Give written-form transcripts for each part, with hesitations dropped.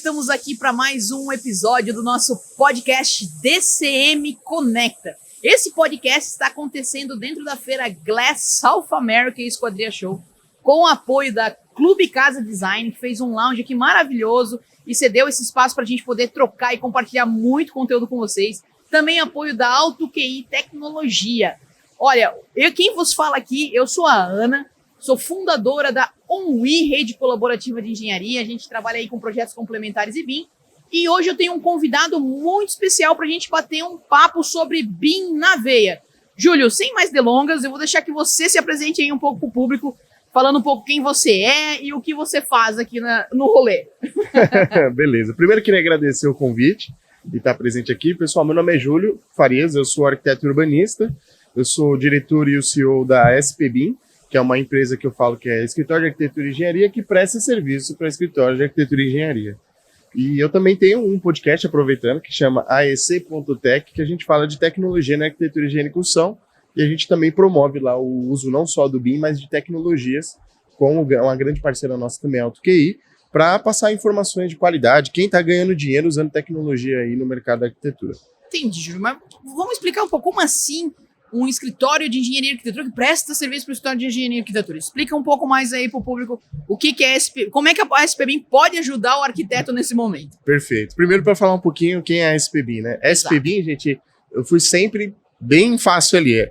estamos aqui para mais um episódio do nosso podcast DCM Conecta. Esse podcast está acontecendo dentro da feira Glass South America Esquadria Show, com o apoio da Clube Casa Design, que fez um lounge aqui maravilhoso e cedeu esse espaço para a gente poder trocar e compartilhar muito conteúdo com vocês. Também apoio da Alto QI Tecnologia. Olha, quem vos fala aqui, eu sou a Ana, sou fundadora da OnWe, rede colaborativa de engenharia. A gente trabalha aí com projetos complementares e BIM. E hoje eu tenho um convidado muito especial para a gente bater um papo sobre BIM na veia. Júlio, sem mais delongas, eu vou deixar que você se apresente aí um pouco para o público, falando um pouco quem você é e o que você faz aqui no rolê. Beleza. Primeiro, queria agradecer o convite de estar presente aqui. Pessoal, meu nome é Júlio Farias, eu sou arquiteto urbanista, eu sou diretor e o CEO da SPBIM, que é uma empresa que eu falo que é Escritório de Arquitetura e Engenharia, que presta serviço para escritório de arquitetura e engenharia. E eu também tenho um podcast, aproveitando, que chama AEC.tech, que a gente fala de tecnologia na arquitetura, engenharia e construção, e a gente também promove lá o uso não só do BIM, mas de tecnologias, com uma grande parceira nossa também, a Alto QI, para passar informações de qualidade, quem está ganhando dinheiro usando tecnologia aí no mercado da arquitetura. Entendi, Júlio, mas vamos explicar um pouco como assim um escritório de engenharia e arquitetura que presta serviço para o escritório de engenharia e arquitetura. Explica um pouco mais aí para o público o que é como é que a SPBIM pode ajudar o arquiteto nesse momento. Perfeito. Primeiro, para falar um pouquinho quem é a SPBIM, né? Exato. SPBIM, gente, eu fui sempre bem fácil ali.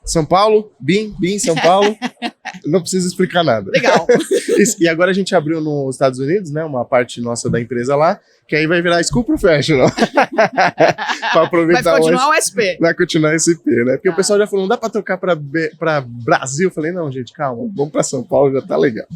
São Paulo, BIM, São Paulo, não preciso explicar nada. Legal. E agora a gente abriu nos Estados Unidos, né, uma parte nossa da empresa lá, que aí vai virar School Professional. Pra aproveitar. Vai continuar o SP. Vai continuar SP, né? Porque o pessoal já falou, não dá pra trocar pra Brasil. Eu falei, não, gente, calma, vamos pra São Paulo, já tá legal.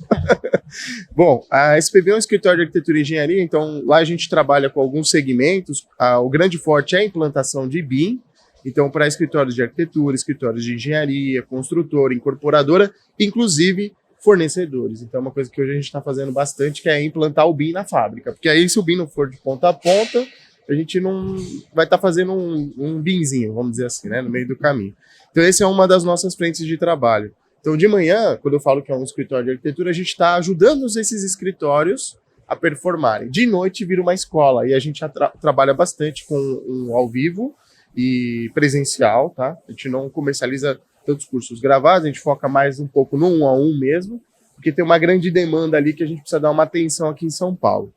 Bom, a SPB é um escritório de arquitetura e engenharia, então lá a gente trabalha com alguns segmentos. O grande forte é a implantação de BIM. Então, para escritórios de arquitetura, escritórios de engenharia, construtora, incorporadora, inclusive fornecedores. Então, uma coisa que hoje a gente está fazendo bastante, que é implantar o BIM na fábrica. Porque aí, se o BIM não for de ponta a ponta, a gente não vai estar fazendo um BIMzinho, vamos dizer assim, né, no meio do caminho. Então, essa é uma das nossas frentes de trabalho. Então, de manhã, quando eu falo que é um escritório de arquitetura, a gente está ajudando esses escritórios a performarem. De noite, vira uma escola. E a gente trabalha bastante com um ao vivo e presencial, tá? A gente não comercializa tantos cursos gravados, a gente foca mais um pouco no 1-a-1 mesmo, porque tem uma grande demanda ali que a gente precisa dar uma atenção aqui em São Paulo.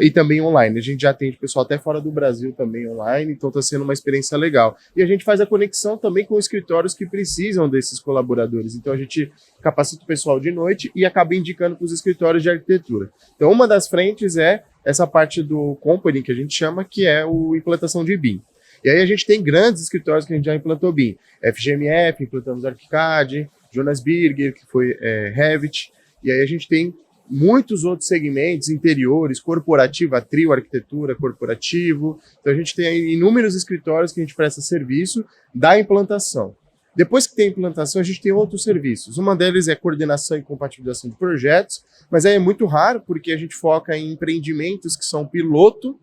E também online. A gente já atende pessoal até fora do Brasil também online, então está sendo uma experiência legal. E a gente faz a conexão também com escritórios que precisam desses colaboradores. Então a gente capacita o pessoal de noite e acaba indicando para os escritórios de arquitetura. Então uma das frentes é essa parte do company, que a gente chama, que é a implantação de BIM. E aí a gente tem grandes escritórios que a gente já implantou BIM. FGMF, implantamos ArchiCAD, Jonas Birger, que foi Revit. E aí a gente tem muitos outros segmentos, interiores, corporativa, trio, arquitetura, corporativo. Então a gente tem aí inúmeros escritórios que a gente presta serviço da implantação. Depois que tem a implantação, a gente tem outros serviços. Uma deles é coordenação e compatibilização de projetos, mas aí é muito raro, porque a gente foca em empreendimentos que são piloto,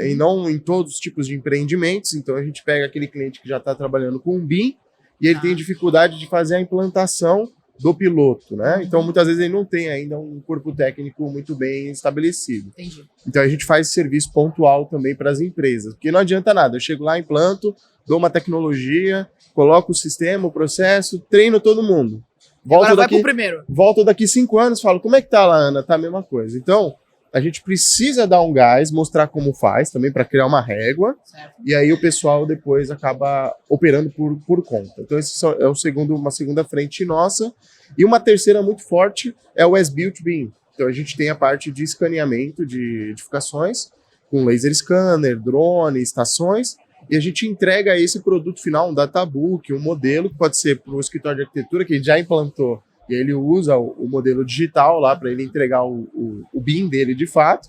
e não em todos os tipos de empreendimentos. Então a gente pega aquele cliente que já está trabalhando com um BIM e ele tem dificuldade de fazer a implantação do piloto, né? Então muitas vezes ele não tem ainda um corpo técnico muito bem estabelecido. Entendi. Então a gente faz serviço pontual também para as empresas, porque não adianta nada, eu chego lá, implanto, dou uma tecnologia, coloco o sistema, o processo, treino todo mundo. Volto daqui 5 anos, falo, como é que tá lá, Ana? Tá a mesma coisa. Então a gente precisa dar um gás, mostrar como faz também para criar uma régua, certo. E aí o pessoal depois acaba operando por conta. Então esse é uma segunda frente nossa. E uma terceira muito forte é o As-Built BIM. Então a gente tem a parte de escaneamento de edificações, com laser scanner, drone, estações, e a gente entrega esse produto final, um databook, um modelo, que pode ser para o escritório de arquitetura, que ele já implantou, e aí ele usa o modelo digital lá para ele entregar o BIM dele de fato,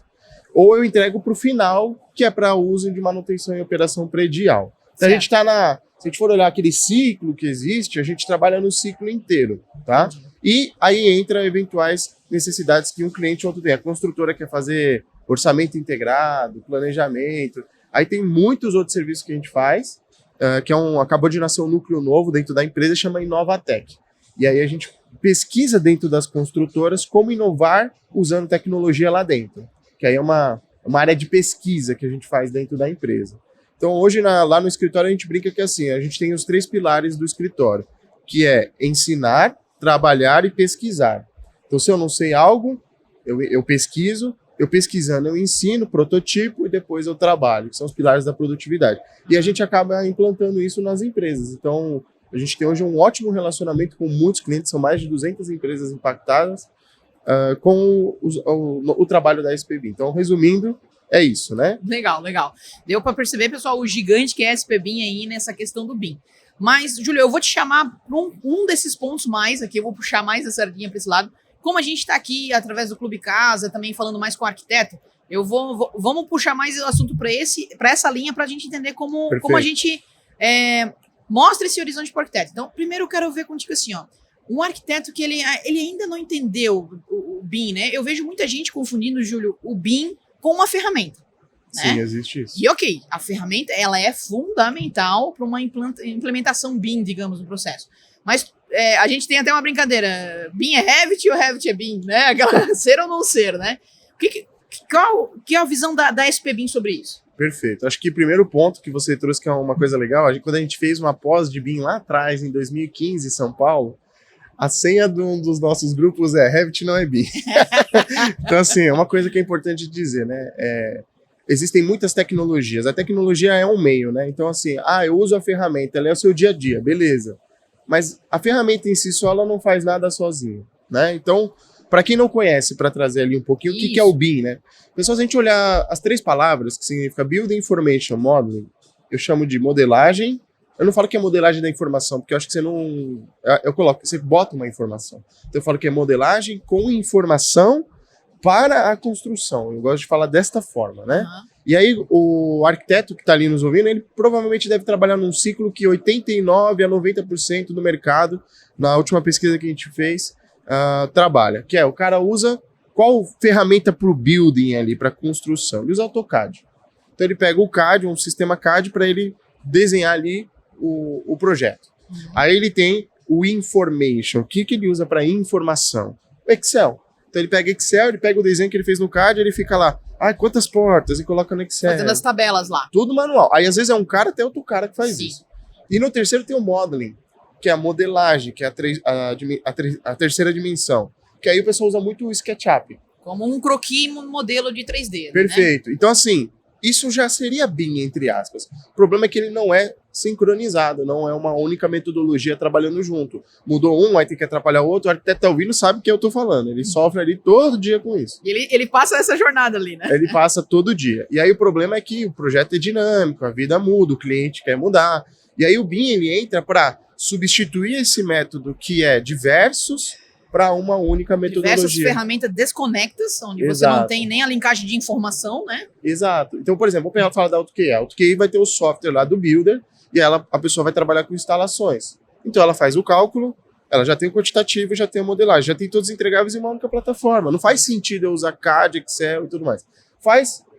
ou eu entrego para o final, que é para uso de manutenção e operação predial. Então a gente está se a gente for olhar aquele ciclo que existe, a gente trabalha no ciclo inteiro, tá? E aí entra eventuais necessidades que um cliente ou outro tem. A construtora quer fazer orçamento integrado, planejamento. Aí tem muitos outros serviços que a gente faz, que acabou de nascer um núcleo novo dentro da empresa, chama Inovatec. E aí a gente pesquisa dentro das construtoras como inovar usando tecnologia lá dentro. que aí é uma área de pesquisa que a gente faz dentro da empresa. Então, hoje, lá no escritório, a gente brinca que assim, a gente tem os 3 pilares do escritório, que é ensinar, trabalhar e pesquisar. Então, se eu não sei algo, eu pesquiso, eu pesquisando eu ensino, prototipo e depois eu trabalho, que são os pilares da produtividade. E a gente acaba implantando isso nas empresas. Então, a gente tem hoje um ótimo relacionamento com muitos clientes, são mais de 200 empresas impactadas com o trabalho da SPB. Então, resumindo, é isso, né? Legal, legal. Deu para perceber, pessoal, o gigante que é a SPBIM aí nessa questão do BIM. Mas, Júlio, eu vou te chamar para um desses pontos mais aqui, eu vou puxar mais a sardinha para esse lado. Como a gente está aqui através do Clube Casa, também falando mais com o arquiteto, vamos puxar mais o assunto para essa linha para a gente entender como a gente mostra esse horizonte para o arquiteto. Então, primeiro eu quero ver contigo assim, ó, um arquiteto que ele ainda não entendeu o BIM, né? Eu vejo muita gente confundindo, Júlio, o BIM com uma ferramenta. Né? Sim, existe isso. E ok, a ferramenta ela é fundamental para uma implementação BIM, digamos, no processo. Mas a gente tem até uma brincadeira, BIM é Revit ou Revit é BIM, né? Aquela, ser ou não ser, né? Qual que é a visão da SPBIM sobre isso? Perfeito. Acho que o primeiro ponto que você trouxe, que é uma coisa legal, quando a gente fez uma pós de BIM lá atrás, em 2015, em São Paulo, a senha de um dos nossos grupos é Revit não é BIM. Então, assim, é uma coisa que é importante dizer, né? Existem muitas tecnologias. A tecnologia é um meio, né? Então, assim, eu uso a ferramenta, ela é o seu dia a dia, beleza. Mas a ferramenta em si só, ela não faz nada sozinha, né? Então, para quem não conhece, para trazer ali um pouquinho, o que é o BIM, né? Pessoal, se a gente olhar as 3 palavras, que significa Building Information Modeling, eu chamo de modelagem. Eu não falo que é modelagem da informação, porque eu acho que você não... você bota uma informação. Então eu falo que é modelagem com informação para a construção. Eu gosto de falar desta forma, né? Uhum. E aí o arquiteto que está ali nos ouvindo, ele provavelmente deve trabalhar num ciclo que 89% a 90% do mercado, na última pesquisa que a gente fez, trabalha. Que é, o cara usa qual ferramenta para o building ali, para a construção? Ele usa AutoCAD. Então ele pega o CAD, um sistema CAD, para ele desenhar ali o projeto. Uhum. Aí ele tem o information. O que ele usa para informação? O Excel. Então ele pega Excel, ele pega o desenho que ele fez no CAD, ele fica lá, quantas portas, e coloca no Excel. Fazendo as tabelas lá. Tudo manual. Aí às vezes é um cara, até outro cara que faz isso. E no terceiro tem o modeling, que é a modelagem, que é a terceira dimensão. Que aí o pessoal usa muito o SketchUp. Como um croquis modelo de 3D. Perfeito. Né? Então assim, isso já seria BIM, entre aspas. O problema é que ele não é sincronizado, não é uma única metodologia trabalhando junto. Mudou um, aí tem que atrapalhar o outro, o arquiteto tá ouvindo, sabe o que eu tô falando. Ele sofre ali todo dia com isso. E ele passa essa jornada ali, né? Ele passa todo dia. E aí o problema é que o projeto é dinâmico, a vida muda, o cliente quer mudar. E aí o BIM, ele entra para substituir esse método que é diversos para uma única metodologia. Diversas ferramentas desconectas, onde você não tem nem a linkagem de informação, né? Exato. Então, por exemplo, vamos falar da AutoQI. A AutoQI vai ter o software lá do Builder e a pessoa vai trabalhar com instalações. Então, ela faz o cálculo, ela já tem o quantitativo, já tem a modelagem, já tem todos os entregáveis em uma única plataforma. Não faz sentido eu usar CAD, Excel e tudo mais.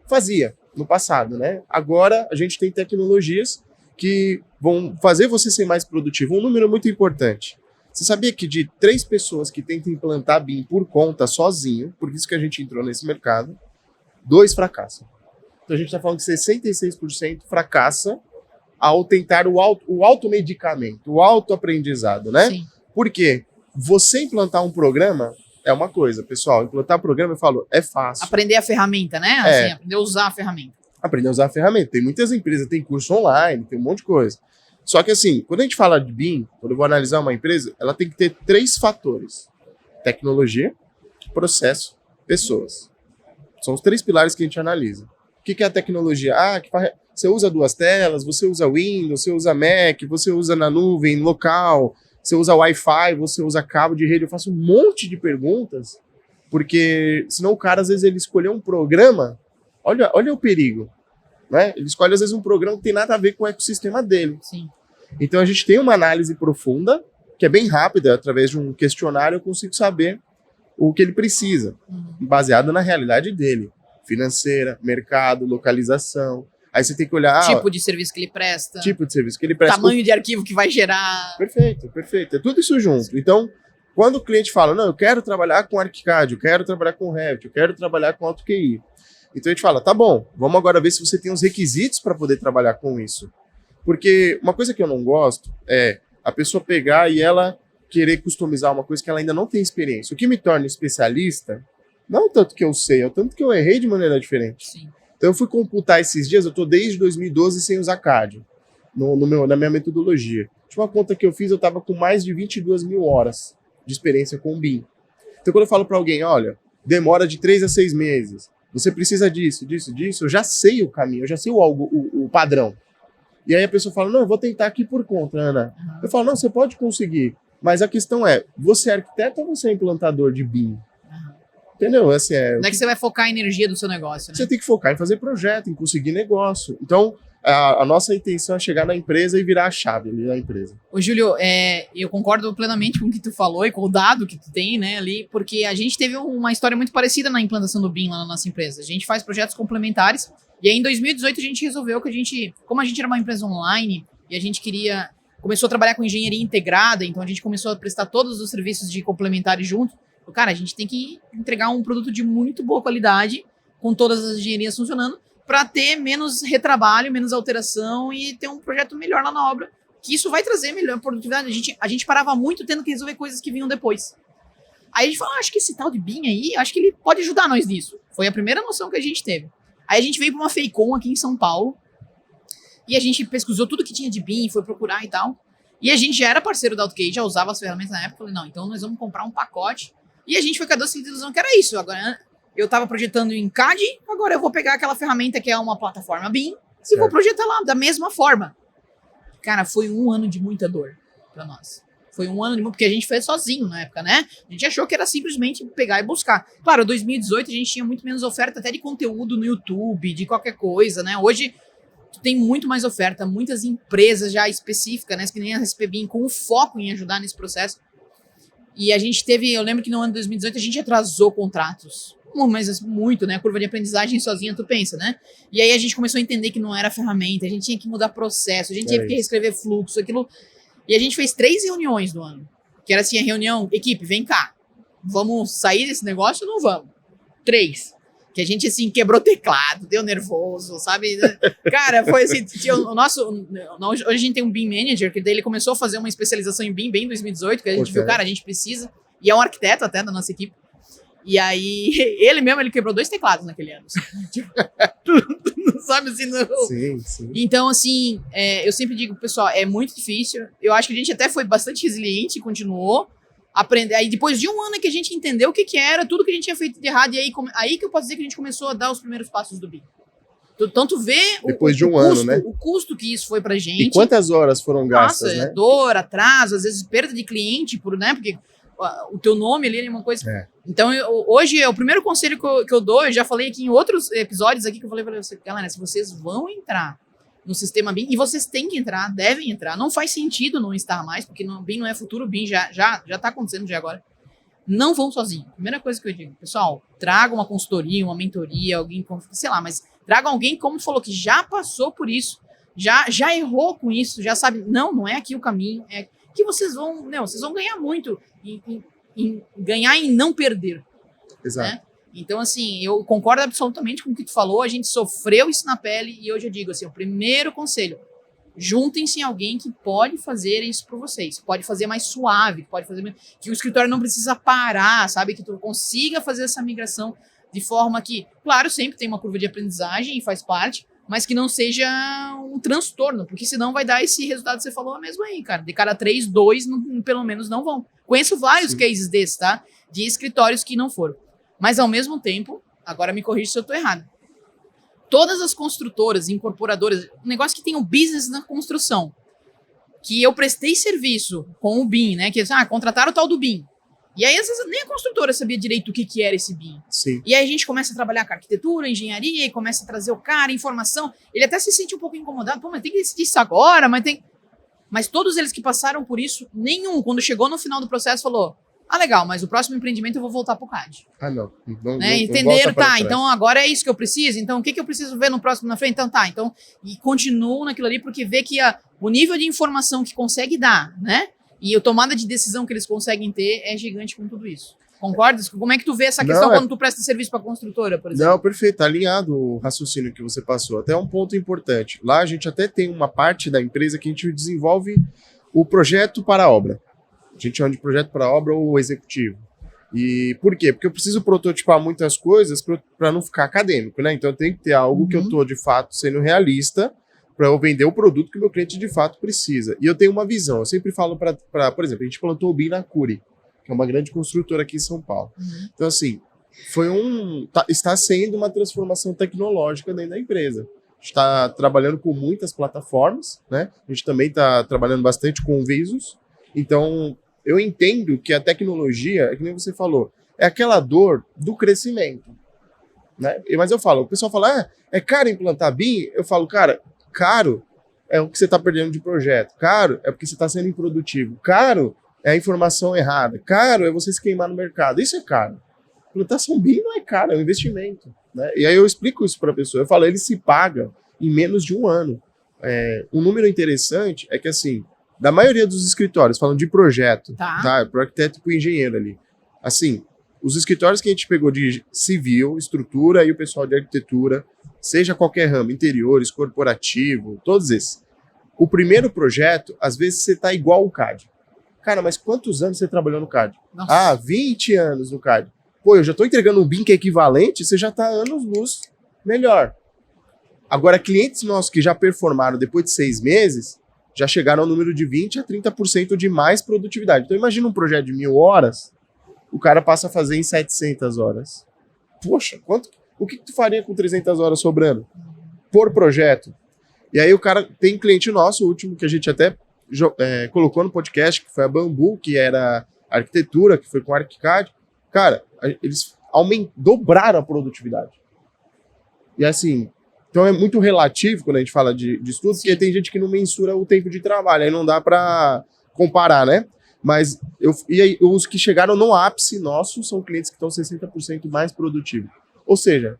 Fazia no passado, né? Agora, a gente tem tecnologias que vão fazer você ser mais produtivo. Um número muito importante. Você sabia que de 3 pessoas que tentam implantar BIM por conta, sozinho, por isso que a gente entrou nesse mercado, 2 fracassam. Então a gente está falando que 66% fracassa ao tentar o automedicamento, o autoaprendizado, né? Sim. Por quê? Você implantar um programa é uma coisa, pessoal. Implantar programa, eu falo, é fácil. Aprender a ferramenta, né? Assim, aprender a usar a ferramenta. Aprender a usar a ferramenta. Tem muitas empresas, tem curso online, tem um monte de coisa. Só que assim, quando a gente fala de BIM, quando eu vou analisar uma empresa, ela tem que ter 3 fatores. Tecnologia, processo, pessoas. São os 3 pilares que a gente analisa. O que é a tecnologia? Você usa 2 telas, você usa Windows, você usa Mac, você usa na nuvem, local, você usa Wi-Fi, você usa cabo de rede. Eu faço um monte de perguntas, porque senão o cara, às vezes, ele escolheu um programa, olha o perigo. Né? Ele escolhe, às vezes, um programa que tem nada a ver com o ecossistema dele. Sim. Então, a gente tem uma análise profunda, que é bem rápida, através de um questionário eu consigo saber o que ele precisa, baseado na realidade dele. Financeira, mercado, localização. Aí você tem que olhar... Tipo de serviço que ele presta. Tipo de serviço que ele presta. Tamanho de arquivo que vai gerar. Perfeito. É tudo isso junto. Então, Quando o cliente fala, não, eu quero trabalhar com ArchiCAD, eu quero trabalhar com Revit, eu quero trabalhar com AutoQI. Então a gente fala, tá bom, vamos agora ver se você tem os requisitos para poder trabalhar com isso. Porque uma coisa que eu não gosto é a pessoa pegar e ela querer customizar uma coisa que ela ainda não tem experiência. O que me torna especialista, não é o tanto que eu sei, é o tanto que eu errei de maneira diferente. Sim. Então eu fui computar esses dias, eu estou desde 2012 sem usar CAD, na minha metodologia. Tinha uma conta que eu fiz, eu estava com mais de 22 mil horas de experiência com o BIM. Então quando eu falo para alguém, olha, demora de 3 a 6 meses, você precisa disso, eu já sei o caminho, eu já sei o padrão. E aí a pessoa fala, não, eu vou tentar aqui por conta, Ana. Eu falo, não, você pode conseguir, mas a questão é, você é arquiteto ou você é implantador de BIM? Entendeu? Assim, Onde é que você vai focar a energia do seu negócio, né? Você tem que focar em fazer projeto, em conseguir negócio. Então, a nossa intenção é chegar na empresa e virar a chave ali da empresa. Ô, Júlio, eu concordo plenamente com o que tu falou e com o dado que tu tem, né, ali, porque a gente teve uma história muito parecida na implantação do BIM lá na nossa empresa. A gente faz projetos complementares e aí em 2018 a gente resolveu que como a gente era uma empresa online e a gente começou a trabalhar com engenharia integrada, então a gente começou a prestar todos os serviços de complementares junto. Cara, a gente tem que entregar um produto de muito boa qualidade, com todas as engenharias funcionando, para ter menos retrabalho, menos alteração e ter um projeto melhor lá na obra, que isso vai trazer melhor produtividade. A gente parava muito tendo que resolver coisas que vinham depois. Aí a gente falou, acho que esse tal de BIM aí, acho que ele pode ajudar nós nisso. Foi a primeira noção que a gente teve. Aí a gente veio para uma FEICOM aqui em São Paulo, e a gente pesquisou tudo que tinha de BIM, foi procurar e tal. E a gente já era parceiro da AutoCAD, já usava as ferramentas na época. Falei, não, então nós vamos comprar um pacote. E a gente foi com a doce ilusão que era isso. Agora, eu estava projetando em CAD, agora eu vou pegar aquela ferramenta que é uma plataforma BIM e vou projetar lá da mesma forma. Cara, foi um ano de muita dor para nós. Foi um ano de muito, porque a gente fez sozinho na época, né? A gente achou que era simplesmente pegar e buscar. Claro, em 2018 a gente tinha muito menos oferta até de conteúdo no YouTube, de qualquer coisa, né? Hoje tem muito mais oferta, muitas empresas já específicas, né? Que nem a SPBIM, com foco em ajudar nesse processo. E a gente eu lembro que no ano de 2018 a gente atrasou contratos. Mas muito, né? A curva de aprendizagem sozinha, tu pensa, né? E aí a gente começou a entender que não era ferramenta, a gente tinha que mudar processo, a gente tinha que reescrever fluxo, aquilo. E a gente fez 3 reuniões no ano. Que era assim, a reunião, equipe, vem cá. Vamos sair desse negócio ou não vamos? 3. Que a gente, assim, quebrou teclado, deu nervoso, sabe? Cara, foi assim, hoje a gente tem um BIM Manager, que daí ele começou a fazer uma especialização em BIM bem em 2018, que a gente viu, cara, a gente precisa, e é um arquiteto até da nossa equipe, e aí, ele quebrou 2 teclados naquele ano, sabe, assim, não... Sim. Então, assim, eu sempre digo, pessoal, é muito difícil, eu acho que a gente até foi bastante resiliente e continuou, aprender. Aí depois de um ano que a gente entendeu o que era, tudo que a gente tinha feito de errado, e aí que eu posso dizer que a gente começou a dar os primeiros passos do BIM. Tanto ver depois de um ano, né? O custo que isso foi pra gente. E quantas horas foram gastas, né? Dor, atraso, às vezes perda de cliente, né? Porque o teu nome ali é uma coisa... Então, hoje, o primeiro conselho que eu dou, eu já falei aqui em outros episódios aqui, que eu falei, galera, se vocês vão entrar no sistema BIM, e vocês têm que entrar, devem entrar, não faz sentido não estar mais, porque BIM não é futuro, BIM já tá acontecendo já agora, não vão sozinho. Primeira coisa que eu digo, pessoal, traga uma consultoria, uma mentoria, alguém, sei lá, mas traga alguém, como tu falou, que já passou por isso, já errou com isso, já sabe, não é aqui o caminho, é que vocês vão ganhar muito em ganhar e não perder. Exato. Né? Então, assim, eu concordo absolutamente com o que tu falou, a gente sofreu isso na pele e hoje eu digo assim, o primeiro conselho, juntem-se em alguém que pode fazer isso por vocês, pode fazer mais suave, que o escritório não precisa parar, sabe, que tu consiga fazer essa migração de forma que, claro, sempre tem uma curva de aprendizagem e faz parte, mas que não seja um transtorno, porque senão vai dar esse resultado que você falou mesmo aí, cara, de cada 3, 2 pelo menos não vão. Conheço vários cases desses, tá, de escritórios que não foram. Mas, ao mesmo tempo, agora me corrija se eu estou errado, todas as construtoras, incorporadoras, um negócio que tem um business na construção, que eu prestei serviço com o BIM, né? Que contrataram o tal do BIM. E aí, às vezes, nem a construtora sabia direito o que era esse BIM. Sim. E aí a gente começa a trabalhar com arquitetura, engenharia, e começa a trazer o cara, informação. Ele até se sente um pouco incomodado. Pô, mas tem que decidir isso agora, Mas todos eles que passaram por isso, nenhum, quando chegou no final do processo, falou... legal, mas o próximo empreendimento eu vou voltar pro CAD. Não entenderam, tá, então agora é isso que eu preciso, então o que eu preciso ver no próximo na frente? Então tá, e continuam naquilo ali, porque vê que o nível de informação que consegue dar, né, E a tomada de decisão que eles conseguem ter é gigante com tudo isso. Concordas? Como é que tu vê essa questão quando tu presta serviço para construtora, por exemplo? Não, perfeito. Tá alinhado o raciocínio que você passou. Até um ponto importante. Lá a gente até tem uma parte da empresa que a gente desenvolve o projeto para a obra. A gente chama de projeto para a obra ou executivo. E por quê? Porque eu preciso prototipar muitas coisas para não ficar acadêmico, né? Então tem que ter algo que eu tô, de fato, sendo realista para eu vender o produto que o meu cliente, de fato, precisa. E eu tenho uma visão. Eu sempre falo por exemplo, a gente plantou o BIM na Cury, que é uma grande construtora aqui em São Paulo. Então, assim, está sendo uma transformação tecnológica dentro da empresa. A gente está trabalhando com muitas plataformas, né? A gente também está trabalhando bastante com Visus. Então, eu entendo que a tecnologia, é que nem você falou, é aquela dor do crescimento, né? Mas eu falo, o pessoal fala, é caro implantar BIM? Eu falo, cara, caro é o que você está perdendo de projeto. Caro é porque você está sendo improdutivo. Caro é a informação errada. Caro é você se queimar no mercado. Isso é caro. Implantação BIM não é caro, é um investimento, né? E aí eu explico isso para a pessoa. Eu falo, ele se paga em menos de um ano. Um número interessante é que, assim, da maioria dos escritórios, falando de projeto, tá? Pro arquiteto e pro engenheiro ali. Assim, os escritórios que a gente pegou de civil, estrutura e o pessoal de arquitetura, seja qualquer ramo, interiores, corporativo, todos esses. O primeiro projeto, às vezes você tá igual o CAD. Cara, mas quantos anos você trabalhou no CAD? Nossa. 20 anos no CAD. Pô, eu já tô entregando um BIM que é equivalente, você já tá anos-luz melhor. Agora, clientes nossos que já performaram depois de 6 meses, já chegaram ao número de 20% a 30% de mais produtividade. Então, imagina um projeto de 1.000 horas, o cara passa a fazer em 700 horas. Poxa, o que tu faria com 300 horas sobrando? Por projeto. E aí o cara, tem cliente nosso, o último que a gente até colocou no podcast, que foi a Bambu, que era arquitetura, que foi com ArchiCAD. Cara, eles dobraram a produtividade. E assim, então é muito relativo quando a gente fala de estudo, porque tem gente que não mensura o tempo de trabalho, aí não dá para comparar, né? Mas os que chegaram no ápice nosso são clientes que estão 60% mais produtivos. Ou seja,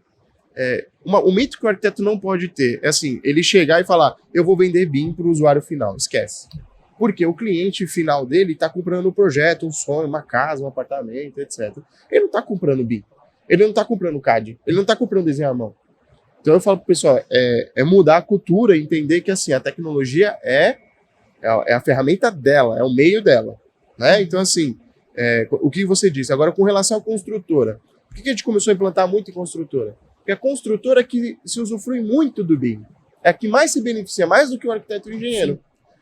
o mito que o arquiteto não pode ter é assim, ele chegar e falar, eu vou vender BIM para o usuário final. Esquece. Porque o cliente final dele está comprando um projeto, um sonho, uma casa, um apartamento, etc. Ele não está comprando BIM. Ele não está comprando CAD. Ele não está comprando desenho à mão. Então eu falo pro pessoal, é mudar a cultura, entender que assim, a tecnologia é a ferramenta dela, é o meio dela, né? Então assim, o que você disse. Agora com relação à construtora, por que a gente começou a implantar muito em construtora? Porque a construtora é que se usufrui muito do BIM, é a que mais se beneficia, mais do que o arquiteto e o engenheiro. Sim.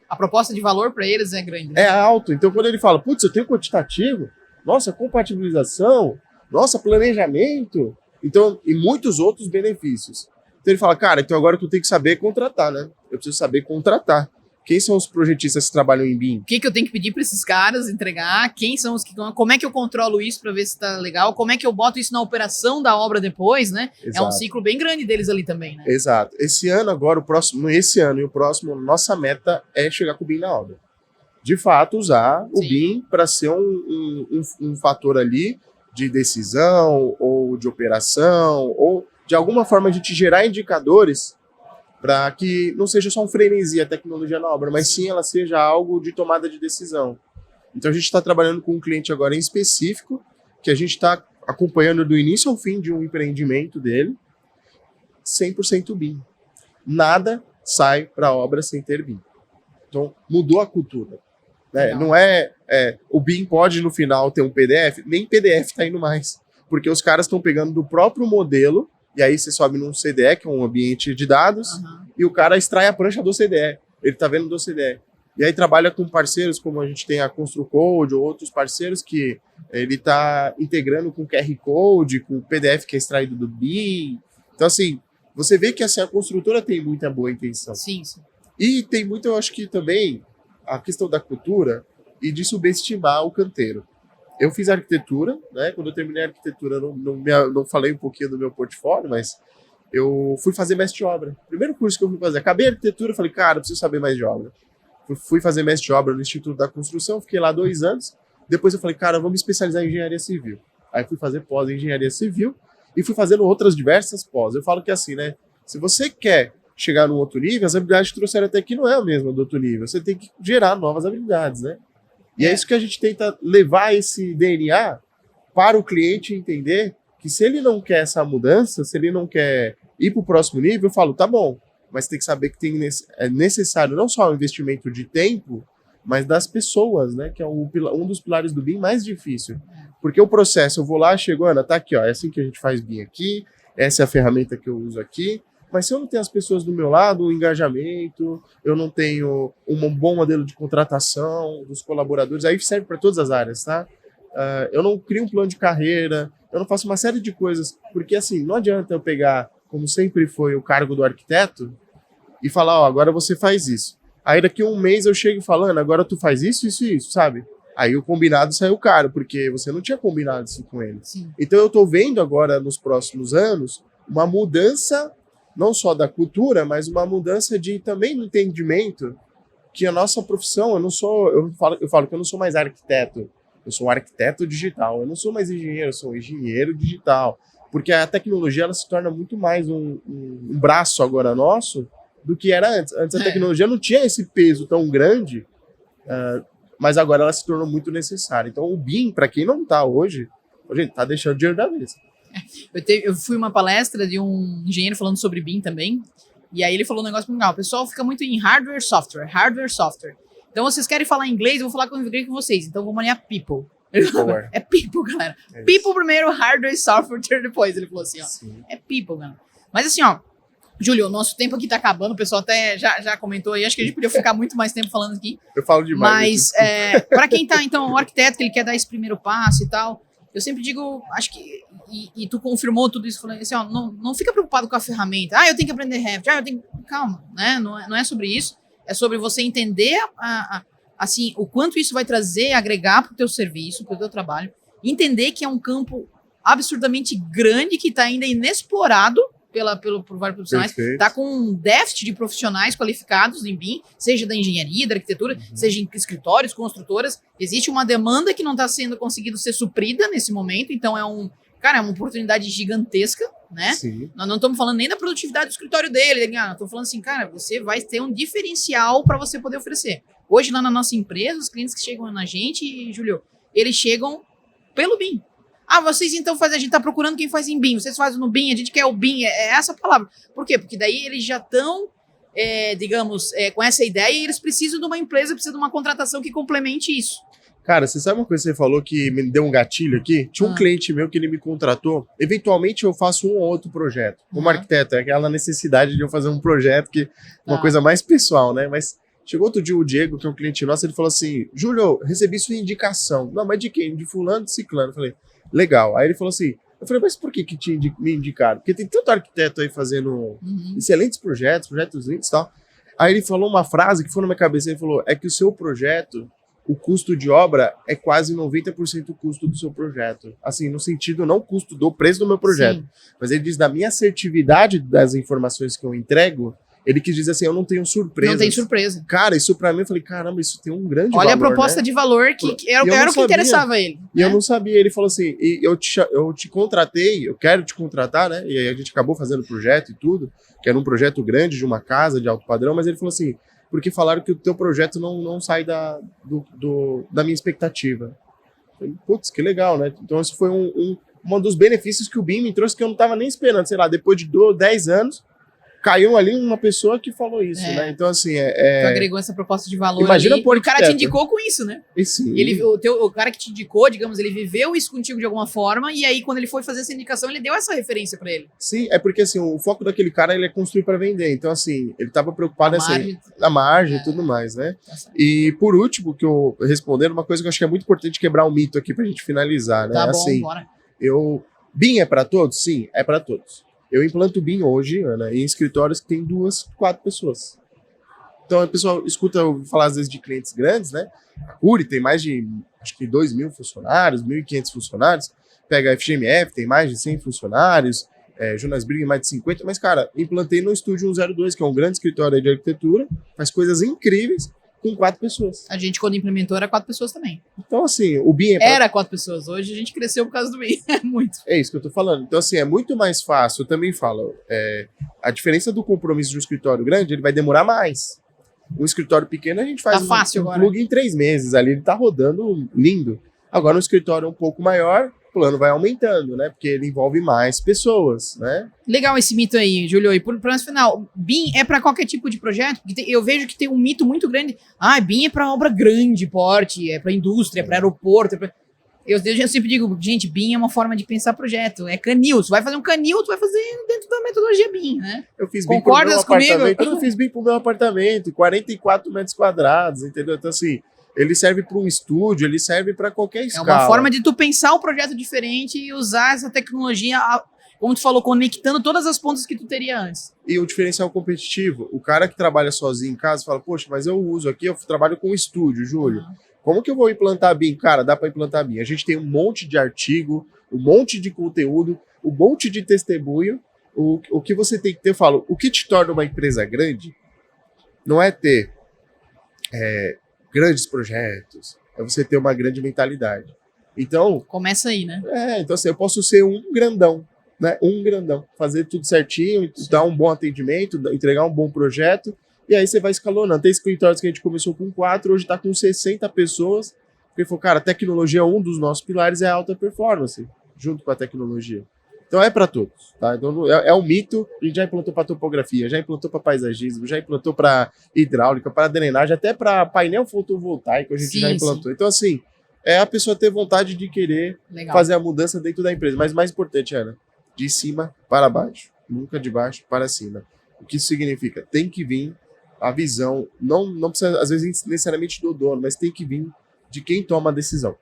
A proposta de valor para eles é grande, né? É alto. Então quando ele fala, putz, eu tenho quantitativo, nossa, compatibilização, nossa, planejamento, então, e muitos outros benefícios. Então ele fala, cara, então agora eu tenho que saber contratar, né? Eu preciso saber contratar. Quem são os projetistas que trabalham em BIM? O que eu tenho que pedir para esses caras entregar? Quem são os que... Como é que eu controlo isso para ver se tá legal? Como é que eu boto isso na operação da obra depois, né? Exato. É um ciclo bem grande deles ali também, né? Exato. Esse ano agora, esse ano e o próximo, nossa meta é chegar com o BIM na obra. De fato, usar o BIM para ser um fator ali de decisão ou de operação ou de alguma forma a gente gerar indicadores para que não seja só um frenesi a tecnologia na obra, mas sim ela seja algo de tomada de decisão. Então a gente está trabalhando com um cliente agora em específico, que a gente está acompanhando do início ao fim de um empreendimento dele, 100% BIM. Nada sai para a obra sem ter BIM. Então mudou a cultura. Né? Não o BIM pode no final ter um PDF, nem PDF está indo mais, porque os caras estão pegando do próprio modelo. E aí você sobe num CDE, que é um ambiente de dados, e o cara extrai a prancha do CDE. Ele tá vendo do CDE. E aí trabalha com parceiros, como a gente tem a ConstruCode ou outros parceiros que ele tá integrando com QR Code, com o PDF que é extraído do BIM. Então, assim, você vê que assim, a construtora tem muita boa intenção. Sim, sim. E tem muito, eu acho que também, a questão da cultura e de subestimar o canteiro. Eu fiz arquitetura, né? Quando eu terminei a arquitetura, não falei um pouquinho do meu portfólio, mas eu fui fazer mestre de obra. Primeiro curso que eu fui fazer. Acabei a arquitetura, falei, cara, eu preciso saber mais de obra. Fui fazer mestre de obra no Instituto da Construção, fiquei lá 2 anos. Depois eu falei, cara, eu vou me especializar em engenharia civil. Aí fui fazer pós em engenharia civil e fui fazendo outras diversas pós. Eu falo que assim, né? Se você quer chegar num outro nível, as habilidades que trouxeram até aqui não é a mesma do outro nível. Você tem que gerar novas habilidades, né? E é isso que a gente tenta levar esse DNA para o cliente entender que se ele não quer essa mudança, se ele não quer ir para o próximo nível, eu falo, tá bom, mas tem que saber que é necessário não só o investimento de tempo, mas das pessoas, né? Que é um dos pilares do BIM mais difícil. Porque o processo, eu vou lá, chego, Ana, tá aqui, ó, é assim que a gente faz BIM aqui, essa é a ferramenta que eu uso aqui, mas se eu não tenho as pessoas do meu lado, o engajamento, eu não tenho um bom modelo de contratação dos colaboradores, aí serve para todas as áreas, tá? Eu não crio um plano de carreira, eu não faço uma série de coisas, porque assim, não adianta eu pegar, como sempre foi o cargo do arquiteto, e falar, ó, agora você faz isso. Aí daqui a um mês eu chego falando, agora tu faz isso, isso e isso, sabe? Aí o combinado saiu caro, porque você não tinha combinado isso com ele. Sim. Então eu tô vendo agora, nos próximos anos, uma mudança, não só da cultura, mas uma mudança de também no entendimento que a nossa profissão, eu falo que eu não sou mais arquiteto, eu sou um arquiteto digital, eu não sou mais engenheiro, eu sou um engenheiro digital, porque a tecnologia ela se torna muito mais um braço agora nosso do que era antes. Antes a tecnologia não tinha esse peso tão grande, mas agora ela se tornou muito necessária. Então o BIM, para quem não tá hoje, gente, tá deixando dinheiro da mesa. Eu fui uma palestra de um engenheiro falando sobre BIM também, e aí ele falou um negócio muito legal. O pessoal fica muito em hardware, software. Então vocês querem falar inglês, eu vou falar com vocês. Então vamos alinhar people. É people, galera. People primeiro, hardware e software depois. Ele falou assim, ó. Sim. É people, galera. Mas assim, ó, Júlio, o nosso tempo aqui tá acabando, o pessoal até já comentou aí, acho que a gente podia ficar muito mais tempo falando aqui. Eu falo demais. Mas, para quem tá, então, o arquiteto, que ele quer dar esse primeiro passo e tal, eu sempre digo, acho que, e tu confirmou tudo isso, falando assim, ó, não fica preocupado com a ferramenta, eu tenho que aprender Revit, calma, né, não é sobre isso, é sobre você entender, assim, o quanto isso vai trazer, agregar pro teu serviço, pro teu trabalho, entender que é um campo absurdamente grande, que tá ainda inexplorado, por vários profissionais, está com um déficit de profissionais qualificados em BIM, seja da engenharia, da arquitetura, seja em escritórios, construtoras. Existe uma demanda que não está sendo conseguido ser suprida nesse momento, então é uma oportunidade gigantesca, né? Sim. Nós não estamos falando nem da produtividade do escritório dele, estou falando assim, cara, você vai ter um diferencial para você poder oferecer. Hoje, lá na nossa empresa, os clientes que chegam na gente, Júlio, eles chegam pelo BIM. Vocês então fazem, a gente tá procurando quem faz em BIM, vocês fazem no BIM, a gente quer o BIM, é essa a palavra. Por quê? Porque daí eles já estão, com essa ideia e eles precisam de uma empresa, precisam de uma contratação que complemente isso. Cara, você sabe uma coisa que você falou que me deu um gatilho aqui? Tinha um cliente meu que ele me contratou, eventualmente eu faço um ou outro projeto. Como arquiteto, é aquela necessidade de eu fazer um projeto que uma coisa mais pessoal, né? Mas chegou outro dia o Diego, que é um cliente nosso, ele falou assim, Júlio, recebi sua indicação. Não, mas de quem? De fulano, de ciclano. Eu falei, legal. Aí ele falou assim, eu falei, mas por que me indicaram? Porque tem tanto arquiteto aí fazendo excelentes projetos lindos e tal. Aí ele falou uma frase que foi na minha cabeça, ele falou, é que o seu projeto, o custo de obra é quase 90% o custo do seu projeto. Assim, no sentido, não o custo do preço do meu projeto, sim, mas ele diz, da minha assertividade das informações que eu entrego, ele quis dizer assim, eu não tenho surpresa. Não tem surpresa. Cara, isso pra mim, eu falei, caramba, isso tem um grande valor. Olha a proposta, né, de valor que era o que interessava ele. E né? Eu não sabia. Ele falou assim, eu te contratei, eu quero te contratar, né? E aí a gente acabou fazendo o projeto e tudo, que era um projeto grande de uma casa de alto padrão, mas ele falou assim, porque falaram que o teu projeto não sai da minha expectativa. Eu falei, putz, que legal, né? Então esse foi um dos benefícios que o BIM me trouxe, que eu não tava nem esperando, sei lá, depois de 10 anos, caiu ali uma pessoa que falou isso, né? Então, assim, Tu agregou essa proposta de valor. Imagina ali, o cara te indicou com isso, né? E sim. O cara que te indicou, digamos, ele viveu isso contigo de alguma forma, e aí, quando ele foi fazer essa indicação, ele deu essa referência pra ele. Sim, é porque, assim, o foco daquele cara, ele é construir pra vender. Então, assim, ele tava preocupado na margem e tudo mais, né? E, por último, que eu respondendo, uma coisa que eu acho que é muito importante quebrar um mito aqui pra gente finalizar, né? Tá bom, assim, bora. BIM é pra todos? Sim, é pra todos. Eu implanto BIM hoje, Ana, em escritórios que tem 2, 4 pessoas. Então, o pessoal escuta eu falar, às vezes, de clientes grandes, né? A Cury tem mais de, acho que 2.000 funcionários, 1.500 funcionários. Pega a FGMF, tem mais de 100 funcionários. Jonas Briggs, mais de 50. Mas, cara, implantei no Estúdio 102, que é um grande escritório de arquitetura. Faz coisas incríveis com 4 pessoas. A gente, quando implementou, era 4 pessoas também. Então, assim, o BIM era 4 pessoas. Hoje a gente cresceu por causa do BIM. Muito. É isso que eu tô falando. Então, assim, é muito mais fácil. Eu também falo, a diferença do compromisso de um escritório grande, ele vai demorar mais. Um escritório pequeno a gente faz fácil um agora. plug em 3 meses ali, ele tá rodando lindo. Agora um escritório um pouco maior, o plano vai aumentando, né? Porque ele envolve mais pessoas, né? Legal esse mito aí, Júlio. E para o final, BIM é para qualquer tipo de projeto? Porque eu vejo que tem um mito muito grande. BIM é para obra grande, porte, é para indústria, é para aeroporto. Eu sempre digo, gente, BIM é uma forma de pensar projeto. É canil. Você vai fazer um canil, tu vai fazer dentro da metodologia BIM, né? Eu fiz BIM Concordas comigo? Eu fiz BIM pro meu apartamento, 44 metros quadrados, entendeu? Então, assim, ele serve para um estúdio, ele serve para qualquer escala. É uma forma de tu pensar o projeto diferente e usar essa tecnologia, como tu falou, conectando todas as pontas que tu teria antes. E o diferencial competitivo, o cara que trabalha sozinho em casa fala, poxa, mas eu uso aqui, eu trabalho com estúdio, Júlio. Como que eu vou implantar BIM? Cara, dá para implantar BIM. A gente tem um monte de artigo, um monte de conteúdo, um monte de testemunho. O que você tem que ter, eu falo, o que te torna uma empresa grande não é ter grandes projetos, é você ter uma grande mentalidade. Então... Começa aí, né? Então assim, eu posso ser um grandão, né? Um grandão. Fazer tudo certinho, dar um bom atendimento, entregar um bom projeto, e aí você vai escalonando. Tem escritórios que a gente começou com 4, hoje está com 60 pessoas, porque falou, cara, a tecnologia, um dos nossos pilares é a alta performance, junto com a tecnologia. Então é para todos, tá? Então é um mito, a gente já implantou para topografia, já implantou para paisagismo, já implantou para hidráulica, para drenagem, até para painel fotovoltaico a gente já implantou. Sim. Então assim, é a pessoa ter vontade de querer fazer a mudança dentro da empresa. Mas mais importante, Ana, de cima para baixo, nunca de baixo para cima. O que isso significa? Tem que vir a visão, não precisa, às vezes, necessariamente do dono, mas tem que vir de quem toma a decisão.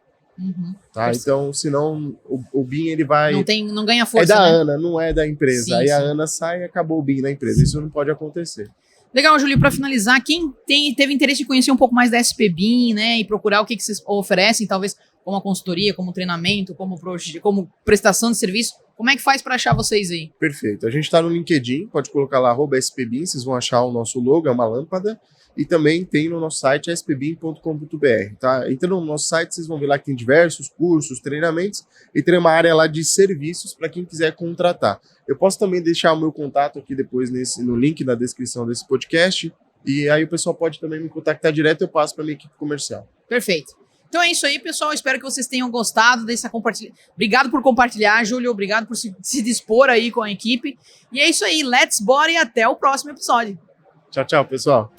Tá? Então, senão o BIM ele vai... Não ganha força, é da né? Ana, não é da empresa. Sim, aí sim. a Ana sai e acabou o BIM na empresa. Isso não pode acontecer. Legal, Júlio, para finalizar, quem teve interesse em conhecer um pouco mais da SP BIM, né, e procurar o que vocês oferecem, talvez como a consultoria, como treinamento, como prestação de serviço, como é que faz para achar vocês aí? Perfeito. A gente está no LinkedIn, pode colocar lá @spbim, vocês vão achar o nosso logo, é uma lâmpada. E também tem no nosso site spbim.com.br, tá? Entrando no nosso site, vocês vão ver lá que tem diversos cursos, treinamentos e tem uma área lá de serviços para quem quiser contratar. Eu posso também deixar o meu contato aqui depois no link na descrição desse podcast e aí o pessoal pode também me contactar direto, eu passo para a minha equipe comercial. Perfeito. Então é isso aí, pessoal. Espero que vocês tenham gostado dessa compartilhada. Obrigado por compartilhar, Júlio. Obrigado por se dispor aí com a equipe. E é isso aí. Let's bora e até o próximo episódio. Tchau, tchau, pessoal.